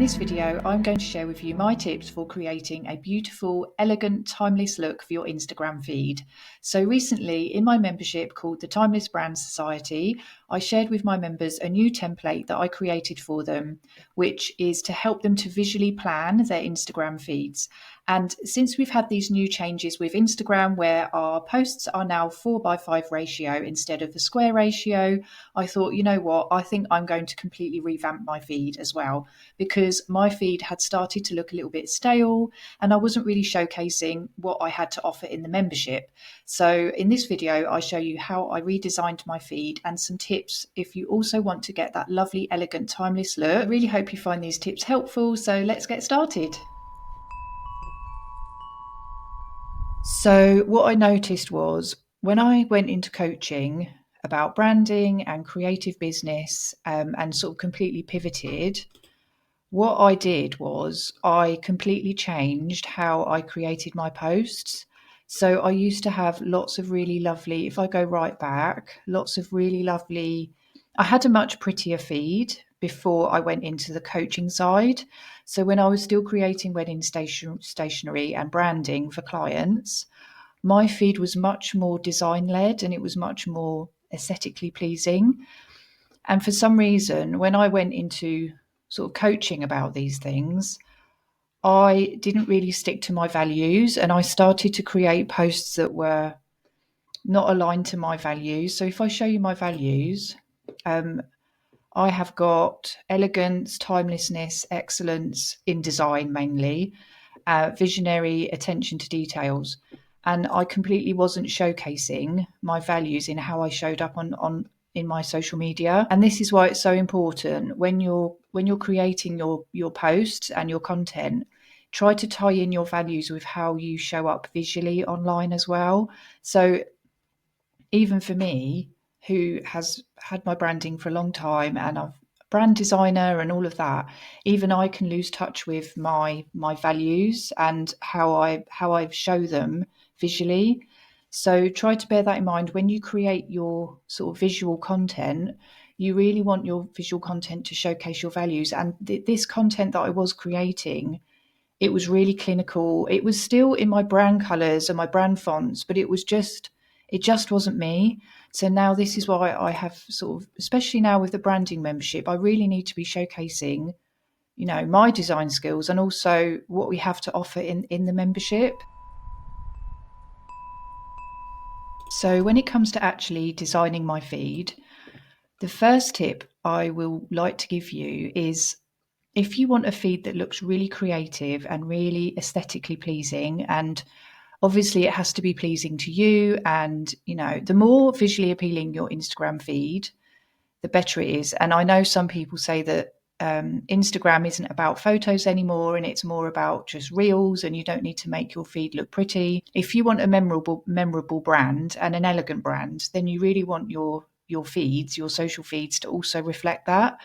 this video, I'm going to share with you my tips for creating a beautiful, elegant, timeless look for your Instagram feed. So recently, in my membership called the Timeless Brand Society, I shared with my members a new template that I created for them, which is to help them to visually plan their Instagram feeds. And since we've had these new changes with Instagram, where our posts are now 4:5 ratio instead of the square ratio, I thought, you know what, I think I'm going to completely revamp my feed as well, because my feed had started to look a little bit stale and I wasn't really showcasing what I had to offer in the membership. So in this video, I show you how I redesigned my feed and some tips if you also want to get that lovely, elegant, timeless look. I really hope you find these tips helpful. So let's get started. So what I noticed was when I went into coaching about branding and creative business and sort of completely pivoted, what I did was I completely changed how I created my posts. So I used to have lots of really lovely, if I go right back, lots of really lovely, I had a much prettier feed before I went into the coaching side. So when I was still creating wedding stationery and branding for clients, my feed was much more design led and it was much more aesthetically pleasing. And for some reason, when I went into sort of coaching about these things, I didn't really stick to my values and I started to create posts that were not aligned to my values. So if I show you my values, I have got elegance, timelessness, excellence in design mainly, visionary, attention to details. And I completely wasn't showcasing my values in how I showed up on in my social media. And this is why it's so important when you're creating your posts and your content, try to tie in your values with how you show up visually online as well. So even for me, who has had my branding for a long time and I've brand designer and all of that, even I can lose touch with my values and how I show them visually. So try to bear that in mind when you create your sort of visual content. You really want your visual content to showcase your values. And this content that I was creating, it was really clinical. It was still in my brand colors and my brand fonts, but it just wasn't me. So now this is why I have sort of, especially now with the branding membership, I really need to be showcasing, you know, my design skills and also what we have to offer in the membership. So when it comes to actually designing my feed, the first tip I will like to give you is if you want a feed that looks really creative and really aesthetically pleasing, and obviously it has to be pleasing to you, and you know, the more visually appealing your Instagram feed, the better it is. And I know some people say that Instagram isn't about photos anymore and it's more about just reels and you don't need to make your feed look pretty. If you want a memorable brand and an elegant brand, then you really want your feeds, your social feeds, to also reflect that.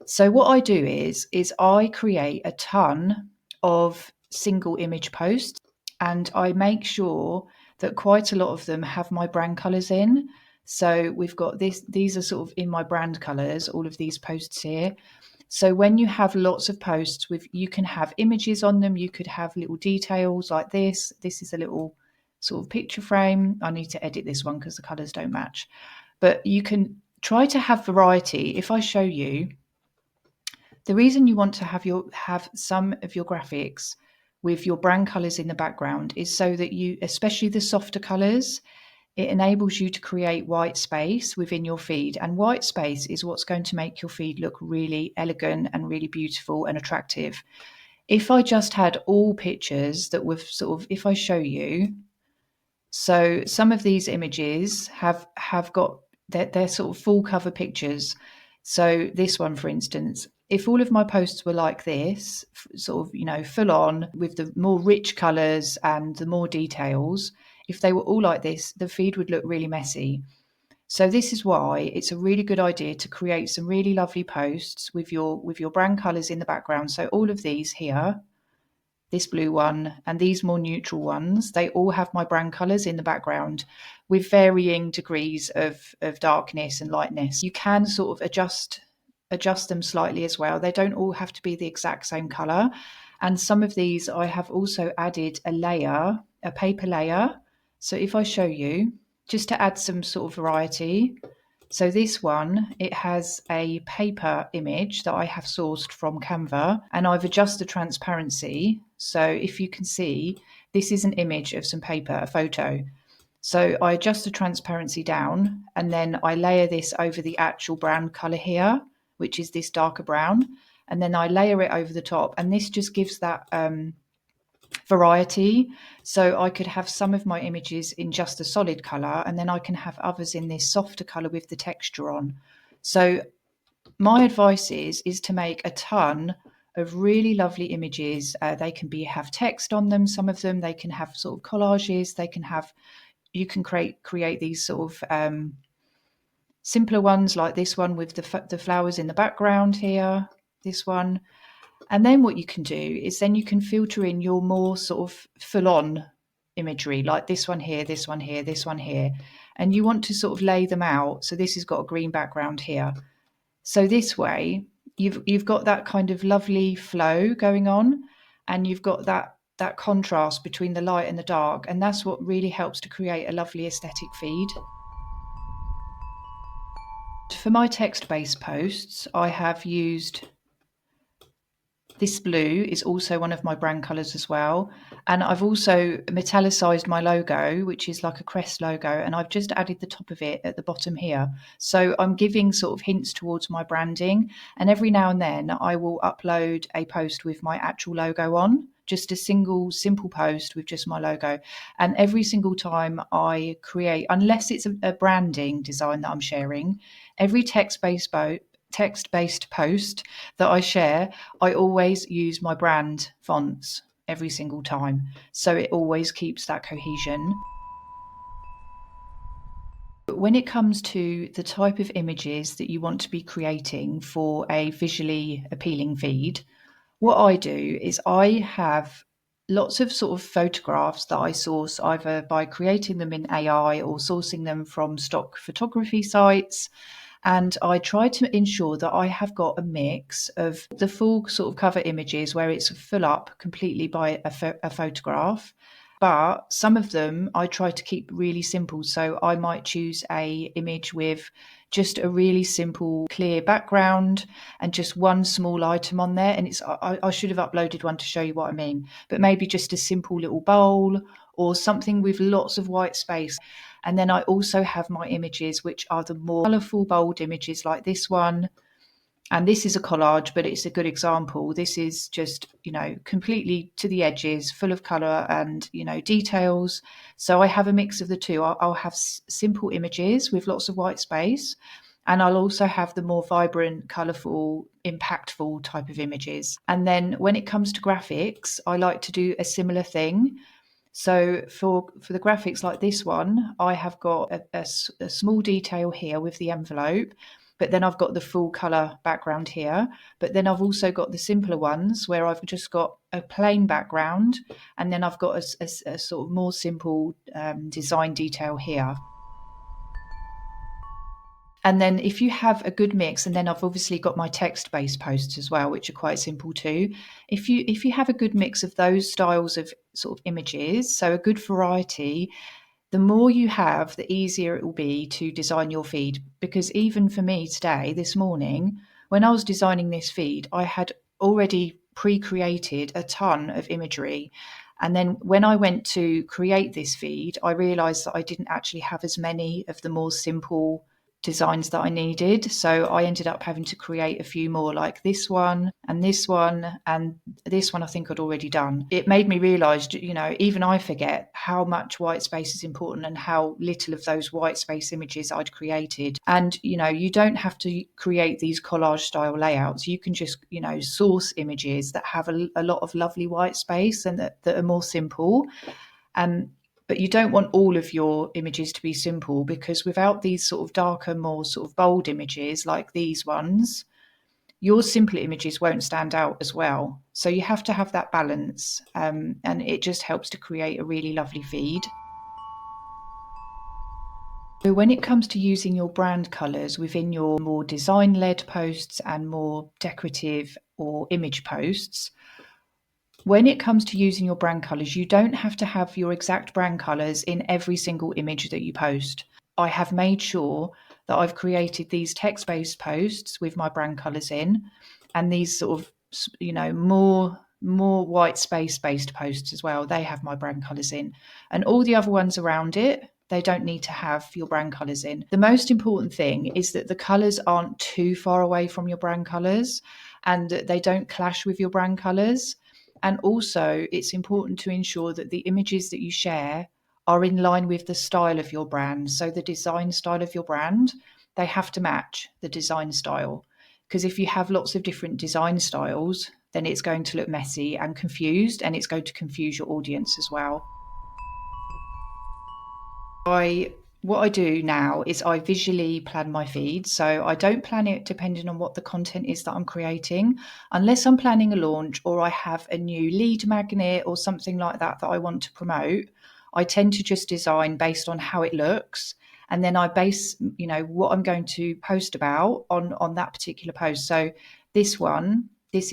So what I do is I create a ton of single image posts and I make sure that quite a lot of them have my brand colors in. So we've got these are sort of in my brand colors, all of these posts here. So when you have lots of posts with, you can have images on them, you could have little details like this. This is a little sort of picture frame. I need to edit this one because the colors don't match. But you can try to have variety. If I show you, the reason you want to have some of your graphics with your brand colors in the background is so that you, especially the softer colors, it enables you to create white space within your feed. And white space is what's going to make your feed look really elegant and really beautiful and attractive. If I just had all pictures that were sort of, if I show you, so some of these images have got, they're sort of full cover pictures. So this one, for instance, if all of my posts were like this, sort of, you know, full on with the more rich colors and the more details, if they were all like this, the feed would look really messy. So this is why it's a really good idea to create some really lovely posts with your brand colors in the background. So all of these here, this blue one and these more neutral ones, they all have my brand colors in the background with varying degrees of darkness and lightness. You can sort of adjust adjust them slightly as well. They don't all have to be the exact same color. And some of these I have also added a layer, a paper layer. So if I show you, just to add some sort of variety. So this one, it has a paper image that I have sourced from Canva, and I've adjusted the transparency. So if you can see, this is an image of some paper, a photo. So I adjust the transparency down, and then I layer this over the actual brown color here, which is this darker brown. And then I layer it over the top, and this just gives that variety. So I could have some of my images in just a solid color, and then I can have others in this softer color with the texture on. So my advice is to make a ton of really lovely images. They can have text on them. Some of them, they can have sort of collages. You can create these sort of simpler ones like this one with the flowers in the background here, this one. And then what you can do is then you can filter in your more sort of full-on imagery, like this one here, this one here, this one here. And you want to sort of lay them out. So this has got a green background here. So this way, you've got that kind of lovely flow going on, and you've got that contrast between the light and the dark. And that's what really helps to create a lovely aesthetic feed. For my text-based posts, I have used this blue, is also one of my brand colours as well. And I've also metallicized my logo, which is like a crest logo, and I've just added the top of it at the bottom here. So I'm giving sort of hints towards my branding. And every now and then I will upload a post with my actual logo on, just a simple post with just my logo. And every single time I create, unless it's a branding design that I'm sharing, every text-based post that I share, I always use my brand fonts every single time. So it always keeps that cohesion. But when it comes to the type of images that you want to be creating for a visually appealing feed, what I do is I have lots of sort of photographs that I source either by creating them in AI or sourcing them from stock photography sites. And I try to ensure that I have got a mix of the full sort of cover images where it's full up completely by a photograph. But some of them I try to keep really simple. So I might choose a image with just a really simple, clear background and just one small item on there. And I should have uploaded one to show you what I mean, but maybe just a simple little bowl or something with lots of white space. And then I also have my images, which are the more colourful, bold images like this one. And this is a collage, but it's a good example. This is just, completely to the edges, full of colour and, details. So I have a mix of the two. I'll have simple images with lots of white space. And I'll also have the more vibrant, colourful, impactful type of images. And then when it comes to graphics, I like to do a similar thing. So for the graphics like this one, I have got a small detail here with the envelope, but then I've got the full color background here. But then I've also got the simpler ones where I've just got a plain background, and then I've got a sort of more simple design detail here. And then if you have a good mix, and then I've obviously got my text-based posts as well, which are quite simple too. If you have a good mix of those styles of sort of images, so a good variety, the more you have, the easier it will be to design your feed. Because even for me today, this morning, when I was designing this feed, I had already pre-created a ton of imagery. And then when I went to create this feed, I realized that I didn't actually have as many of the more simple designs that I needed. So I ended up having to create a few more like this one and this one and this one I think I'd already done. It made me realize, even I forget how much white space is important and how little of those white space images I'd created. And, you don't have to create these collage style layouts. You can just, source images that have a lot of lovely white space and that are more simple. But you don't want all of your images to be simple, because without these sort of darker, more sort of bold images like these ones, your simpler images won't stand out as well. So you have to have that balance, and it just helps to create a really lovely feed. So when it comes to using your brand colours within your more design-led posts and more decorative or image posts, when it comes to using your brand colours, you don't have to have your exact brand colours in every single image that you post. I have made sure that I've created these text-based posts with my brand colours in, and these sort of, more white space-based posts as well. They have my brand colours in, and all the other ones around it, they don't need to have your brand colours in. The most important thing is that the colours aren't too far away from your brand colours and that they don't clash with your brand colours. And also, it's important to ensure that the images that you share are in line with the style of your brand. So the design style of your brand, they have to match the design style. Because if you have lots of different design styles, then it's going to look messy and confused, and it's going to confuse your audience as well. What I do now is I visually plan my feed. So I don't plan it depending on what the content is that I'm creating, unless I'm planning a launch or I have a new lead magnet or something like that that I want to promote. I tend to just design based on how it looks, and then I base, what I'm going to post about on that particular post. So this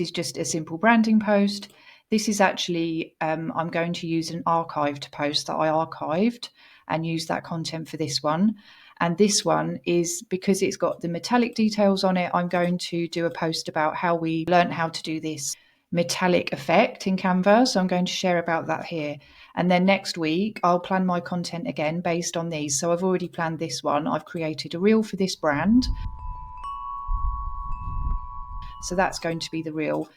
is just a simple branding post. This is actually, I'm going to use an archived post that I archived and use that content for this one. And this one is, because it's got the metallic details on it, I'm going to do a post about how we learned how to do this metallic effect in Canva. So I'm going to share about that here. And then next week, I'll plan my content again based on these. So I've already planned this one. I've created a reel for this brand. So that's going to be the reel.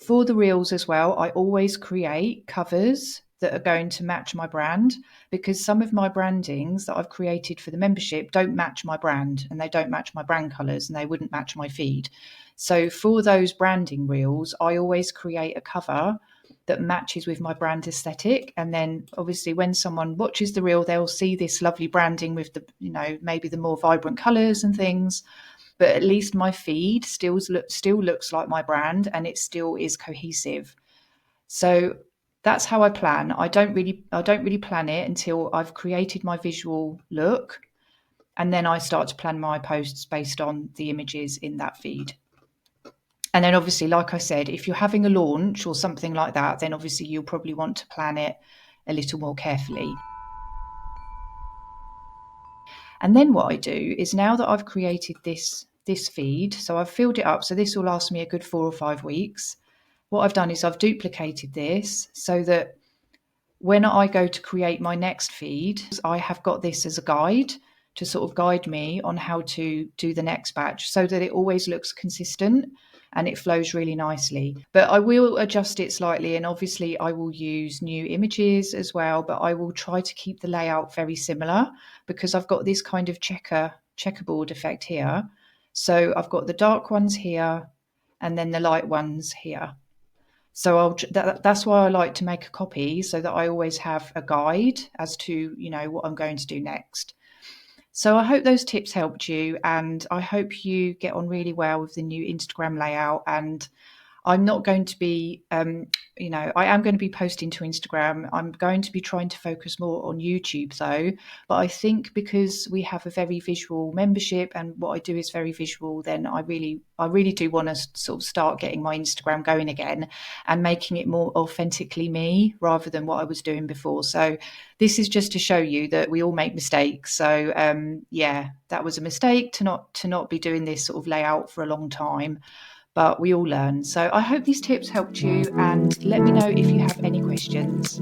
For the reels as well, I always create covers that are going to match my brand, because some of my brandings that I've created for the membership don't match my brand, and they don't match my brand colors, and they wouldn't match my feed. So for those branding reels, I always create a cover that matches with my brand aesthetic. And then obviously when someone watches the reel, they'll see this lovely branding with the, maybe the more vibrant colors and things. But at least my feed still looks like my brand, and it still is cohesive. So that's how I plan. I don't really plan it until I've created my visual look, and then I start to plan my posts based on the images in that feed. And then obviously, like I said, if you're having a launch or something like that, then obviously you'll probably want to plan it a little more carefully. And then what I do is, now that I've created this feed, so I've filled it up, so this will last me a good 4 or 5 weeks. What I've done is I've duplicated this so that when I go to create my next feed, I have got this as a guide to sort of guide me on how to do the next batch, so that it always looks consistent and it flows really nicely. But I will adjust it slightly, and obviously I will use new images as well, but I will try to keep the layout very similar, because I've got this kind of checkerboard effect here. So I've got the dark ones here and then the light ones here. So that's why I like to make a copy, so that I always have a guide as to, what I'm going to do next. So I hope those tips helped you, and I hope you get on really well with the new Instagram layout. And I'm not going to be, I am going to be posting to Instagram. I'm going to be trying to focus more on YouTube though. But I think because we have a very visual membership and what I do is very visual, then I really do want to sort of start getting my Instagram going again and making it more authentically me rather than what I was doing before. So this is just to show you that we all make mistakes. So that was a mistake to not be doing this sort of layout for a long time. But we all learn. So I hope these tips helped you, and let me know if you have any questions.